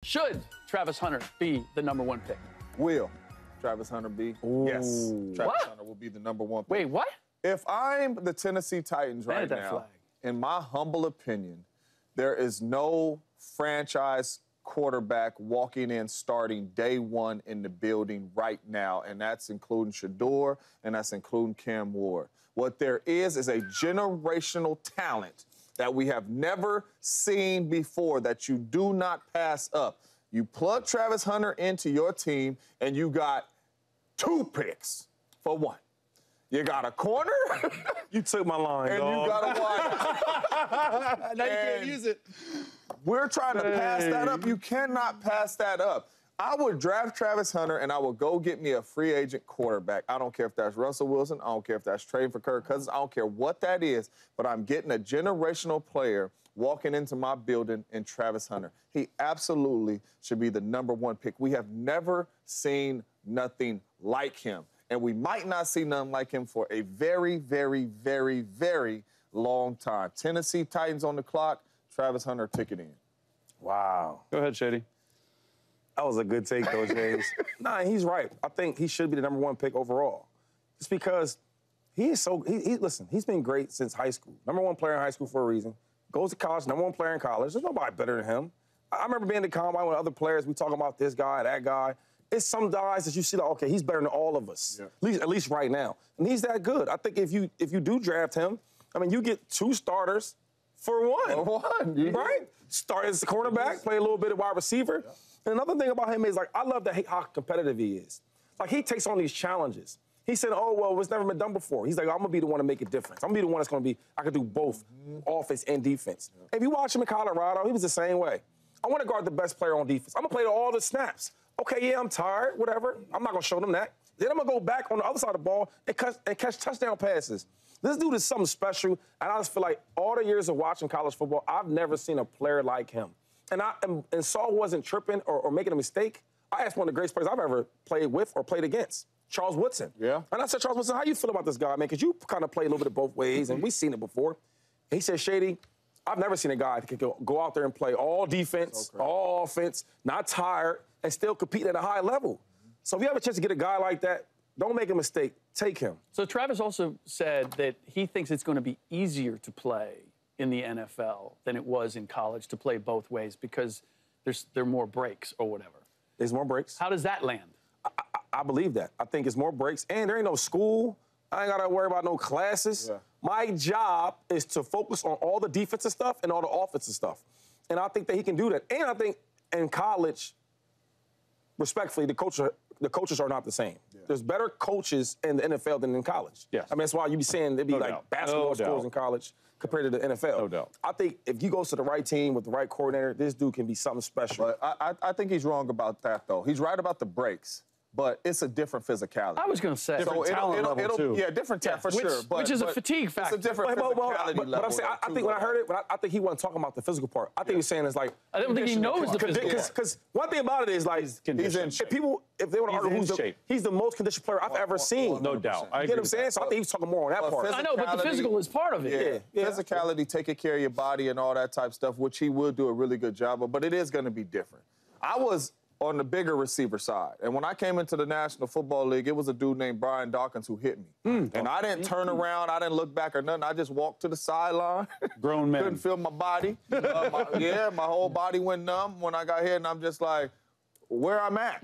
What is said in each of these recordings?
Should Travis Hunter be the #1 pick? Will Travis Hunter be? Ooh. Yes. Travis Hunter will be the #1 pick. Wait, what? If I'm the Tennessee Titans right now, flag. in my humble opinion, there is no franchise quarterback walking in starting day one in the building right now, and that's including Shedeur, and that's including Cam Ward. What there is a generational talent that we have never seen before that you do not pass up. You plug Travis Hunter into your team, and you got 2 picks for 1. You got a corner. You took my line, and dog. you got a wide. Now you can't use it. We're trying to pass that up. You cannot pass that up. I would draft Travis Hunter, and I would go get me a free agent quarterback. I don't care if that's Russell Wilson. I don't care if that's trading for Kirk Cousins. I don't care what that is, but I'm getting a generational player walking into my building in Travis Hunter. He absolutely should be the #1 pick. We have never seen nothing like him, and we might not see nothing like him for a very, very, very, very long time. Tennessee Titans on the clock. Travis Hunter, ticket in. Wow. Go ahead, Shady. That was a good take, though, James. Nah, he's right. I think he should be the #1 pick overall. Just because he is so, listen, he's been great since high school. #1 player in high school for a reason. Goes to college, #1 player in college. There's nobody better than him. I remember being at the combine with other players. We talking about this guy, that guy. It's some guys that you see, like, okay, he's better than all of us, at least right now. And he's that good. I think if you do draft him, I mean, you get 2 starters for 1. For 1, right? Start as a cornerback, play a little bit of wide receiver. Yeah. And another thing about him is, like, I love how competitive he is. Like, he takes on these challenges. He said, oh, well, it's never been done before. He's like, I'm going to be the one to make a difference. I'm going to be the one that's going to be, I can do both offense and defense. Yeah. If you watch him in Colorado, he was the same way. I want to guard the best player on defense. I'm going to play all the snaps. Okay, yeah, I'm tired, whatever. I'm not going to show them that. Then I'm going to go back on the other side of the ball and catch touchdown passes. This dude is something special, and I just feel like all the years of watching college football, I've never seen a player like him. And Saul wasn't tripping or making a mistake. I asked one of the greatest players I've ever played with or played against, Charles Woodson. Yeah. And I said, Charles Woodson, how you feel about this guy, man? Because you kind of play a little bit of both ways, and we've seen it before. And he said, Shady, I've never seen a guy that could go out there and play all defense, all offense, not tired, and still compete at a high level. So if you have a chance to get a guy like that, don't make a mistake. Take him. So Travis also said that he thinks it's going to be easier to play in the NFL than it was in college to play both ways because there are more breaks or whatever. There's more breaks. How does that land? I believe that. I think it's more breaks. And there ain't no school. I ain't got to worry about no classes. Yeah. My job is to focus on all the defensive stuff and all the offensive stuff. And I think that he can do that. And I think in college, respectfully, the coaches are not the same. Yeah. There's better coaches in the NFL than in college. Yes. I mean, that's why you be saying there'd be basketball schools in college compared to the NFL. No doubt. I think if you go to the right team with the right coordinator, this dude can be something special. But I think he's wrong about that, though. He's right about the breaks. But it's a different physicality. I was going to say. Different talent level, too. Yeah, different talent, for sure. Which is a fatigue factor. It's a different physicality level. But I'm saying, I think when I heard it, I think he wasn't talking about the physical part. I think he was saying it's like... I don't think he knows the physical part. Because one thing about it is, like... He's in shape. If they want to argue he's the most conditioned player I've ever seen. No doubt. You get what I'm saying? So I think he's talking more on that part. I know, but the physical is part of it. Yeah. Physicality, taking care of your body and all that type of stuff, which he will do a really good job of, but it is going to be different. I was on the bigger receiver side. And when I came into the National Football League, it was a dude named Brian Dawkins who hit me. And I didn't turn around. I didn't look back or nothing. I just walked to the sideline. Grown man. Couldn't feel my body. My whole body went numb when I got hit, and I'm just like, where I'm at.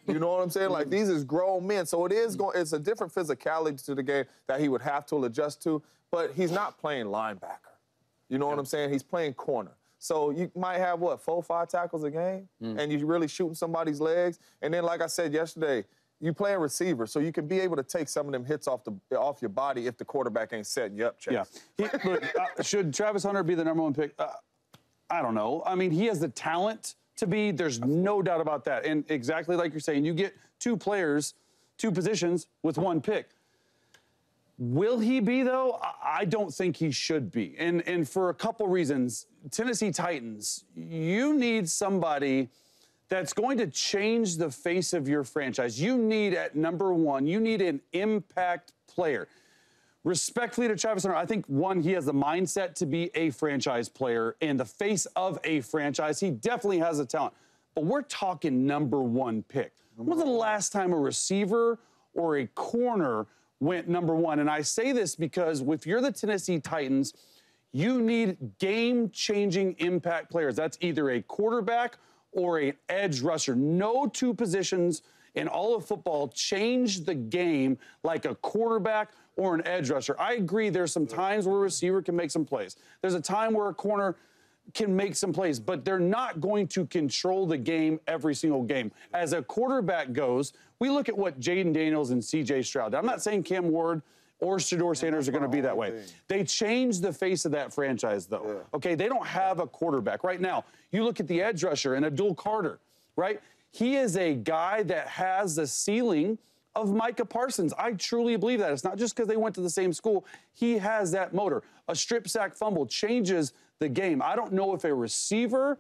You know what I'm saying? Like, these is grown men. So it's a different physicality to the game that he would have to adjust to, but he's not playing linebacker. You know what I'm saying? He's playing corner. So you might have, 4 or 5 tackles a game, and you're really shooting somebody's legs. And then, like I said yesterday, you play a receiver, so you can be able to take some of them hits off your body if the quarterback ain't setting you up, Chase. Yeah. Look, should Travis Hunter be the #1 pick? I don't know. I mean, he has the talent to be. There's no doubt about that. And exactly like you're saying, you get 2 players, 2 positions with 1 pick. Will he be, though? I don't think he should be. And for a couple reasons. Tennessee Titans, you need somebody that's going to change the face of your franchise. You need, at #1, you need an impact player. Respectfully to Travis Hunter, I think, one, he has the mindset to be a franchise player and the face of a franchise. He definitely has the talent. but we're talking #1 pick. When was the last time a receiver or a corner went #1? And I say this because if you're the Tennessee Titans, you need game-changing impact players. That's either a quarterback or an edge rusher. No two positions in all of football change the game like a quarterback or an edge rusher. I agree there's some times where a receiver can make some plays. There's a time where a corner can make some plays, but they're not going to control the game every single game. As a quarterback goes, we look at what Jaden Daniels and C.J. Stroud. I'm not saying Cam Ward or Shedeur Sanders are going to be that way. They changed the face of that franchise, though. Yeah. Okay, they don't have a quarterback. Right now, you look at the edge rusher and Abdul Carter, right? He is a guy that has the ceiling of Micah Parsons. I truly believe that. It's not just because they went to the same school. He has that motor. A strip sack fumble changes the game. I don't know if a receiver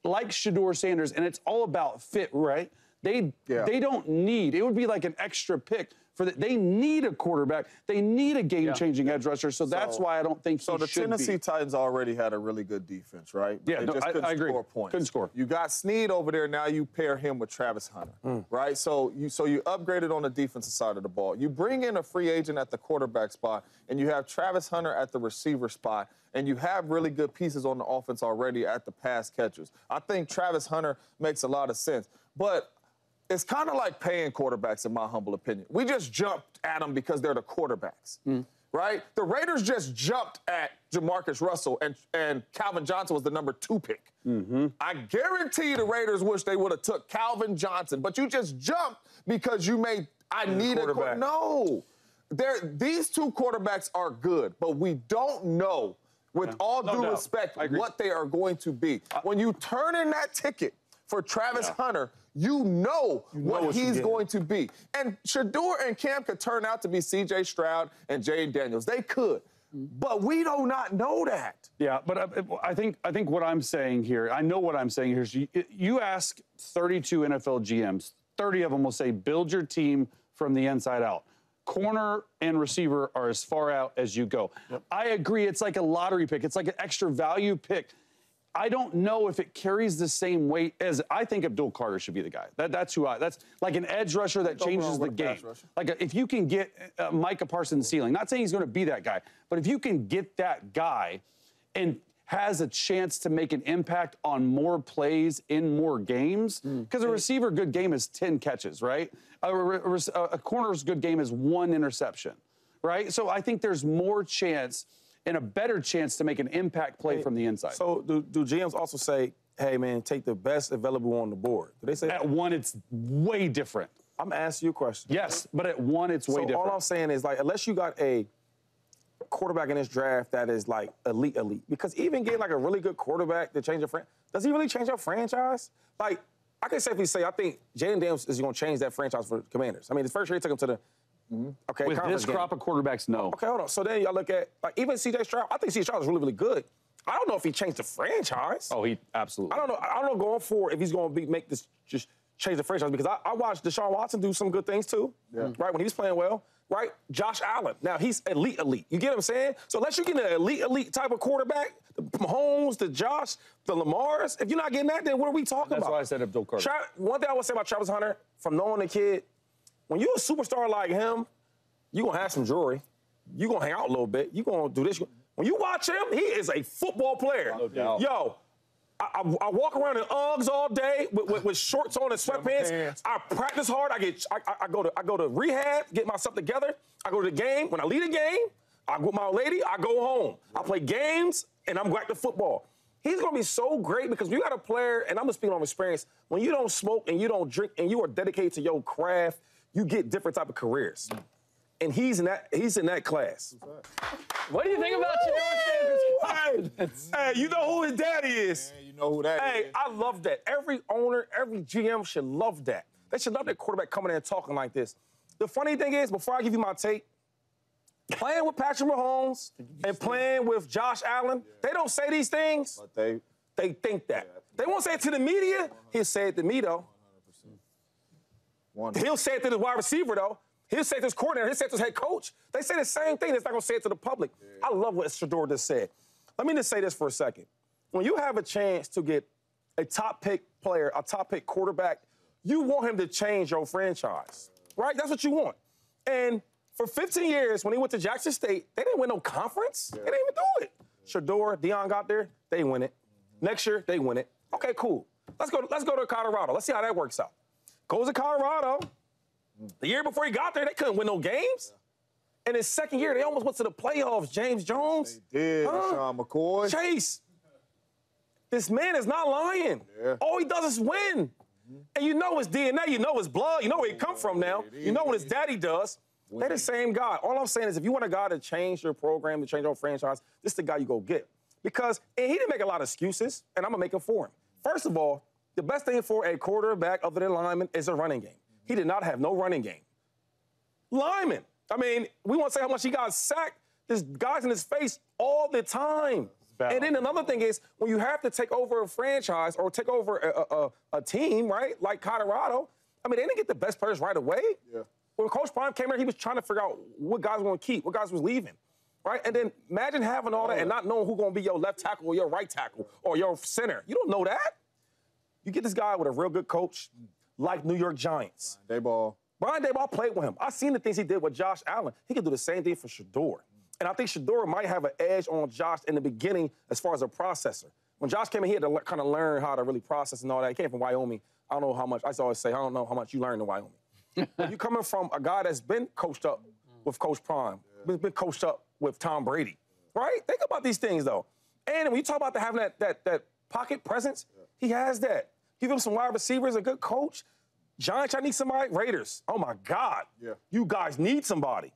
like Shedeur Sanders, and it's all about fit, right? They don't need, it would be like an extra pick. They need a quarterback. They need a game-changing edge rusher. So that's why I don't think he should be. So the Tennessee Titans already had a really good defense, right? Yeah, they just couldn't I agree. Score points. Couldn't score. You got Snead over there. Now you pair him with Travis Hunter, right? So you upgraded on the defensive side of the ball. You bring in a free agent at the quarterback spot, and you have Travis Hunter at the receiver spot, and you have really good pieces on the offense already at the pass catchers. I think Travis Hunter makes a lot of sense. But it's kind of like paying quarterbacks, in my humble opinion. We just jumped at them because they're the quarterbacks, right? The Raiders just jumped at Jamarcus Russell, and Calvin Johnson was the #2 pick. I guarantee the Raiders wish they would have took Calvin Johnson, but you just jumped because you made, I need a quarterback. No. These two quarterbacks are good, but we don't know, with all due respect, what they are going to be. When you turn in that ticket for Travis Hunter, you know what he's going to be. And Shedeur and Cam could turn out to be C.J. Stroud and Jaden Daniels. They could. But we do not know that. Yeah, but I think what I'm saying here, I know what I'm saying here is you ask 32 NFL GMs, 30 of them will say, build your team from the inside out. Corner and receiver are as far out as you go. Yep. I agree. It's like a lottery pick. It's like an extra value pick. I don't know if it carries the same weight as I think Abdul Carter should be the guy. That's like an edge rusher that changes the game. Like if you can get Micah Parsons' ceiling, not saying he's going to be that guy, but if you can get that guy and has a chance to make an impact on more plays in more games, because a receiver good game is 10 catches, right? A corner's good game is 1 interception, right? So I think there's more chance and a better chance to make an impact play from the inside. So do GMs also say, hey, man, take the best available on the board? Do they say at 1, it's way different. I'm asking you a question. Yes, but at 1, it's way different. All I'm saying is, like, unless you got a quarterback in this draft that is, like, elite, because even getting, like, a really good quarterback to change your franchise, does he really change your franchise? Like, I can safely say I think Jaden Daniels is going to change that franchise for the Commanders. I mean, the first year he took him to the okay, with this crop of quarterbacks, no. Okay, hold on. So then y'all look at, like, even C.J. Stroud. I think C.J. Stroud is really, really good. I don't know if he changed the franchise. Oh, he absolutely. I don't know going forward if he's going to make this just change the franchise, because I watched Deshaun Watson do some good things too, right, when he was playing well, right? Josh Allen. Now, he's elite. You get what I'm saying? So unless you get an elite type of quarterback, the Mahomes, the Josh, the Lamars, if you're not getting that, then what are we talking about? That's why I said Abdul Carter. One thing I would say about Travis Hunter, from knowing the kid, when you're a superstar like him, you're going to have some jewelry. You're going to hang out a little bit. You're going to do this. When you watch him, he is a football player. No doubt. Yo, I walk around in Uggs all day with shorts on and sweatpants. I practice hard. I go to rehab, get myself together. I go to the game. When I leave the game, I go with my lady, I go home. I play games, and I'm back to football. He's going to be so great because you got a player, and I'm just speaking on experience, when you don't smoke and you don't drink and you are dedicated to your craft, you get different type of careers. And he's in that class. What do you think about Shedeur Sanders? Hey, you know who his daddy is. Man, you know who that is. Hey, I love that. Every owner, every GM should love that. They should love that quarterback coming in and talking like this. The funny thing is, before I give you my take, playing with Patrick Mahomes and playing with Josh Allen, they don't say these things. But they think that. They won't say it to the media. He'll say it to me, though. 100%. He'll say it to the wide receiver, though. He'll say it to his coordinator. He'll say it to his head coach. They say the same thing. They're not going to say it to the public. Yeah. I love what Shedeur just said. Let me just say this for a second. When you have a chance to get a top pick player, a top pick quarterback, you want him to change your franchise, right? That's what you want. And for 15 years, when he went to Jackson State, they didn't win no conference. Yeah. They didn't even do it. Shedeur, Deion got there, they win it. Next year, they win it. Okay, cool. Let's go to Colorado. Let's see how that works out. Goes to Colorado. The year before he got there, they couldn't win no games. And his second year, they almost went to the playoffs. James Jones. They did. LeSean McCoy. Chase. This man is not lying. Yeah. All he does is win. And you know his DNA, you know his blood, you know where he come from now. You know what his daddy does. They're the same guy. All I'm saying is if you want a guy to change your program, to change your franchise, this is the guy you go get. Because, and he didn't make a lot of excuses, and I'm going to make them for him. First of all, the best thing for a quarterback other than lineman is a running game. He did not have no running game. Lineman. I mean, we won't say how much he got sacked. There's guys in his face all the time. And then another thing is, when you have to take over a franchise or take over a team, right, like Colorado, I mean, they didn't get the best players right away. Yeah. When Coach Prime came here, he was trying to figure out what guys were going to keep, what guys was leaving, right? And then imagine having all that and not knowing who's going to be your left tackle or your right tackle or your center. You don't know that. You get this guy with a real good coach like New York Giants. Brian Daboll played with him. I seen the things he did with Josh Allen. He could do the same thing for Shedeur. And I think Shedeur might have an edge on Josh in the beginning as far as a processor. When Josh came in, he had to kind of learn how to really process and all that. He came from Wyoming. I don't know how much. I always say, I don't know how much you learned in Wyoming. But you coming from a guy that's been coached up with Coach Prime, been coached up with Tom Brady, right? Think about these things, though. And when you talk about having that pocket presence, he has that. Give him some wide receivers, a good coach. Giants, I need somebody. Raiders, oh, my God. Yeah. You guys need somebody.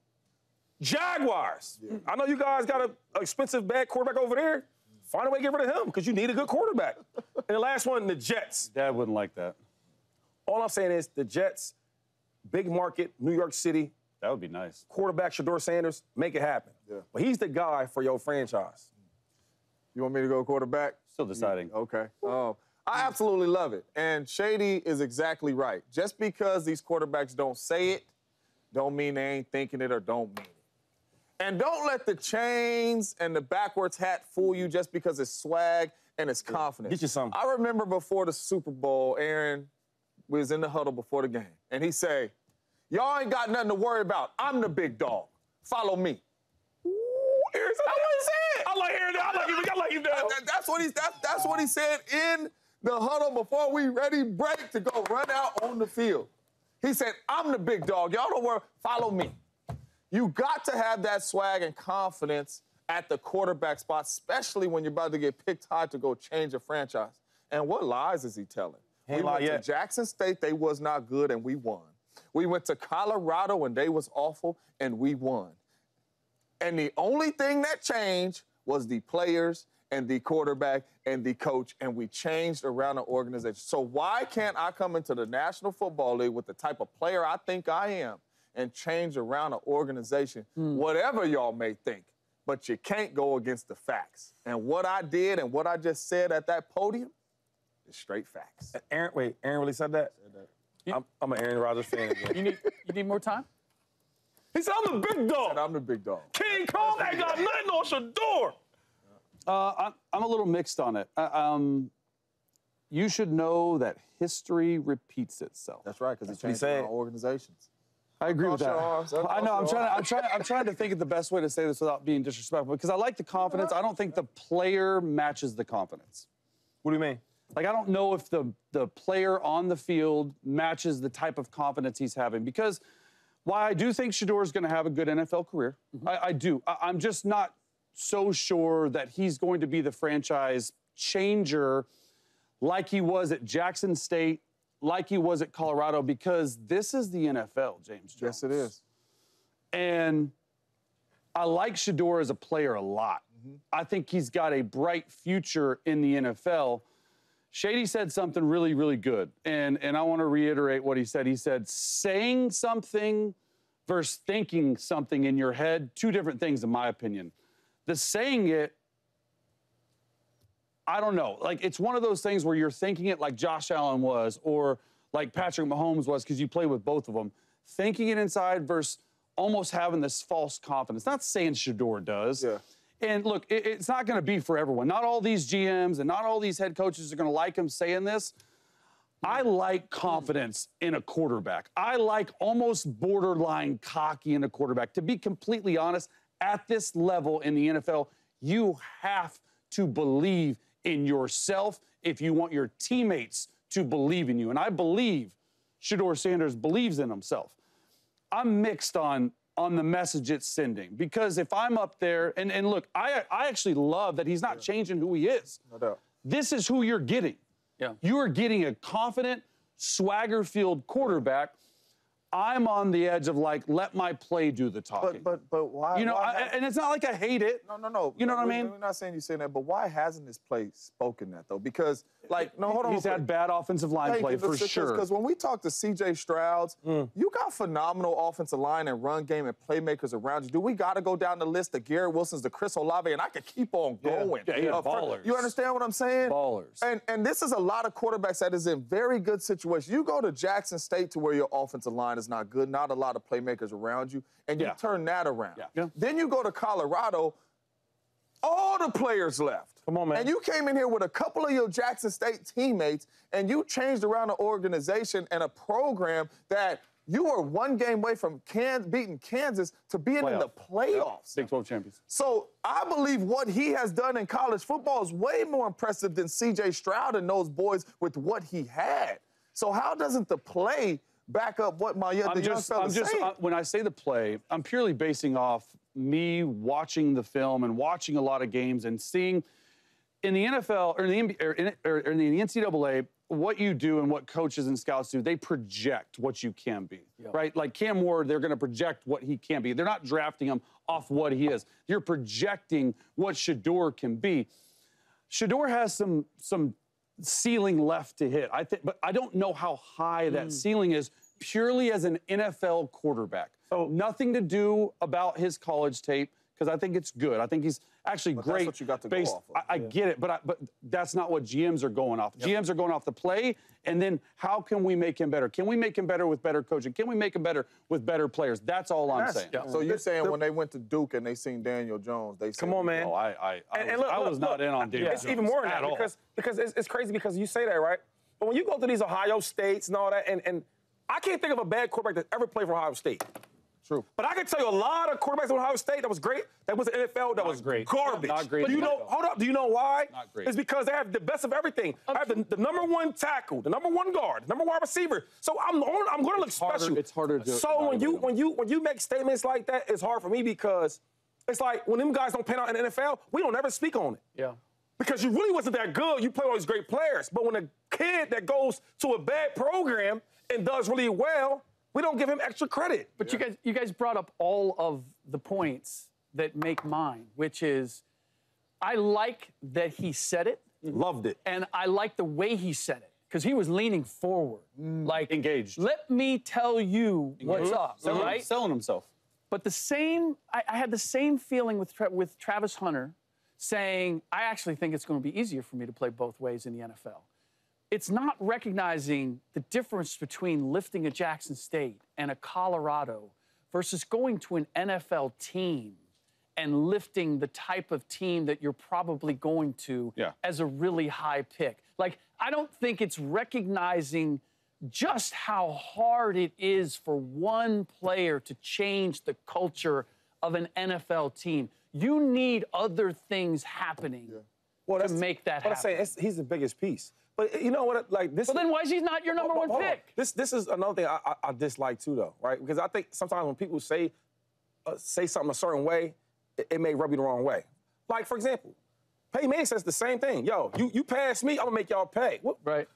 Jaguars. Yeah. I know you guys got an expensive, bad quarterback over there. Find a way to get rid of him because you need a good quarterback. And the last one, the Jets. Dad wouldn't like that. All I'm saying is the Jets, big market, New York City. That would be nice. Quarterback, Shedeur Sanders, make it happen. Yeah. But he's the guy for your franchise. You want me to go quarterback? Still deciding. Yeah, okay. I absolutely love it. And Shady is exactly right. Just because these quarterbacks don't say it, don't mean they ain't thinking it or don't mean it. And don't let the chains and the backwards hat fool you just because it's swag and it's confidence. Get you some. I remember before the Super Bowl, Aaron was in the huddle before the game, and he say, y'all ain't got nothing to worry about. I'm the big dog. Follow me. Ooh, Aaron, that's what he said. I like Aaron. I like him now. That's what he said in the huddle before we ready break to go run out on the field. He said, I'm the big dog. Y'all don't worry. Follow me. You got to have that swag and confidence at the quarterback spot, especially when you're about to get picked high to go change a franchise. And what lies is he telling? We went to Jackson State, they was not good, and we won. We went to Colorado, and they was awful, and we won. And the only thing that changed was the players and the quarterback and the coach, and we changed around the organization. So why can't I come into the National Football League with the type of player I think I am and change around an organization, whatever y'all may think, but you can't go against the facts. And what I did and what I just said at that podium is straight facts. Aaron really said that? I'm an Aaron Rodgers fan again. You need more time? He said, I'm the big dog. I'm the big dog. King Kong ain't got nothing on Shedeur. I'm a little mixed on it. You should know that history repeats itself. That's right, because he changed our organizations. I agree with that. I know. I'm trying to think of the best way to say this without being disrespectful because I like the confidence. I don't think the player matches the confidence. What do you mean? Like I don't know if the player on the field matches the type of confidence he's having because while I do think Shedeur is going to have a good NFL career, I do. I'm just not so sure that he's going to be the franchise changer like he was at Jackson State, like he was at Colorado, because this is the NFL, James Jones. Yes, it is. And I like Shedeur as a player a lot. I think he's got a bright future in the NFL. Shady said something really, really good, and I want to reiterate what he said. He said, saying something versus thinking something in your head, two different things in my opinion. The saying it, I don't know. Like, it's one of those things where you're thinking it like Josh Allen was or like Patrick Mahomes was because you play with both of them. Thinking it inside versus almost having this false confidence. Not saying Shedeur does. Yeah. And look, it's not going to be for everyone. Not all these GMs and not all these head coaches are going to like him saying this. I like confidence in a quarterback. I like almost borderline cocky in a quarterback. To be completely honest, at this level in the NFL, you have to believe in yourself if you want your teammates to believe in you. And I believe Shedeur Sanders believes in himself. I'm mixed on the message it's sending, because if I'm up there, and look, I actually love that he's not changing who he is. No doubt. This is who you're getting. Yeah. You are getting a confident, swagger-filled quarterback. I'm on the edge of, like, let my play do the talking. But why? You know, why and it's not like I hate it. No. You know what I mean? We're not saying you're saying that, but why hasn't this play spoken that, though? Because, like, no, hold on. He's had bad offensive line play, for sure. Because when we talk to C.J. Stroud, you got phenomenal offensive line and run game and playmakers around you. Do we got to go down the list, the Garrett Wilsons, the Chris Olave, and I could keep on going. Yeah, ballers. You understand what I'm saying? Ballers. And this is a lot of quarterbacks that is in very good situations. You go to Jackson State to where your offensive line is not good, not a lot of playmakers around you, and you turn that around. Yeah. Then you go to Colorado, all the players left. Come on, man. And you came in here with a couple of your Jackson State teammates, and you changed around an organization and a program that you were one game away from beating Kansas to being in the playoffs. Big 12 champions. So I believe what he has done in college football is way more impressive than C.J. Stroud and those boys with what he had. So how doesn't the play back up what the young fella's saying? When I say the play, I'm purely basing off me watching the film and watching a lot of games and seeing in the NFL or in the NCAA what you do and what coaches and scouts do. They project what you can be, right? Like Cam Ward, they're going to project what he can be. They're not drafting him off what he is. You're projecting what Shedeur can be. Shedeur has some ceiling left to hit, I think, but I don't know how high that ceiling is purely as an NFL quarterback. So nothing to do about his college tape, because I think it's good. I think he's actually great. That's what you got to go off of. I get it, but that's not what GMs are going off. GMs are going off the play, and then how can we make him better? Can we make him better with better coaching? Can we make him better with better players? That's all I'm saying. So you're saying when they went to Duke and they seen Daniel Jones, they said, come on, man. Oh, I was not in on Daniel Jones. It's even more than that, because it's crazy because you say that, right? But when you go to these Ohio States and all that, and I can't think of a bad quarterback that ever played for Ohio State. True. But I can tell you a lot of quarterbacks at Ohio State that was great, that was the NFL, that was great. Garbage. Not great. But do you know, hold up, do you know why? Not great. It's because they have the best of everything. I have the #1 tackle, the #1 guard, the #1 wide receiver. So I'm going to look special. It's harder to So when you make statements like that, it's hard for me because it's like when them guys don't pan out in the NFL, we don't ever speak on it. Yeah. Because you really wasn't that good. You play all these great players. But when a kid that goes to a bad program and does really well, we don't give him extra credit. But you guys brought up all of the points that make mine, which is I like that he said it. Loved it. And I like the way he said it, because he was leaning forward. Like, engaged. Let me tell you what's up, right? Selling himself. But I had the same feeling with Travis Hunter saying, I actually think it's going to be easier for me to play both ways in the NFL. It's not recognizing the difference between lifting a Jackson State and a Colorado versus going to an NFL team and lifting the type of team that you're probably going to as a really high pick. Like, I don't think it's recognizing just how hard it is for one player to change the culture of an NFL team. You need other things happening to make that happen. I'm saying he's the biggest piece. But you know what? Like this. Well, then why is he not your #1 pick? This is another thing I dislike too, though, right? Because I think sometimes when people say something a certain way, it may rub you the wrong way. Like, for example, Peyton Manning says the same thing. Yo, you pass me, I'm gonna make y'all pay. Right.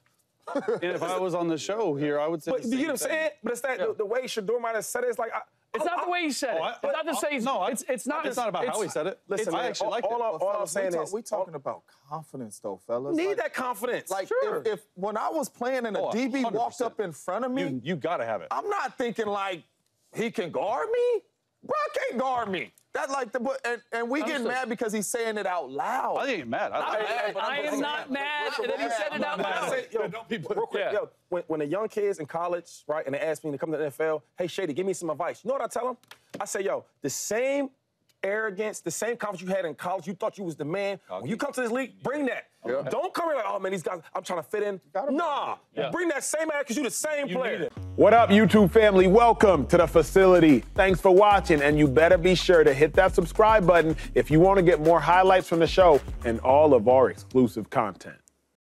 And if I was on the show here, I would say. But you get what I'm saying? But it's that the way Shedeur might have said it. It's like it's not the way he said it. It's not to say it's not. It's not about how he said it. Listen, I actually like it. All I'm saying is we talking about confidence, though, fellas. Need that confidence. Like, sure. if when I was playing and a DB 100%. walked up in front of me, You got to have it. I'm not thinking like he can guard me. Bro, can't guard me. That like and we get mad because he's saying it out loud. I ain't mad. I am not mad that he said it out loud. Real quick, when the young kids in college, right, and they ask me to come to the NFL, hey, Shady, give me some advice. You know what I tell them? I say, yo, the same arrogance, the same confidence you had in college. You thought you was the man. When you come to this league, bring that. Yeah. Don't come here like, oh, man, these guys, I'm trying to fit in. Nah, bring that same attitude because you're the same player. What up, YouTube family? Welcome to the facility. Thanks for watching, and you better be sure to hit that subscribe button if you want to get more highlights from the show and all of our exclusive content.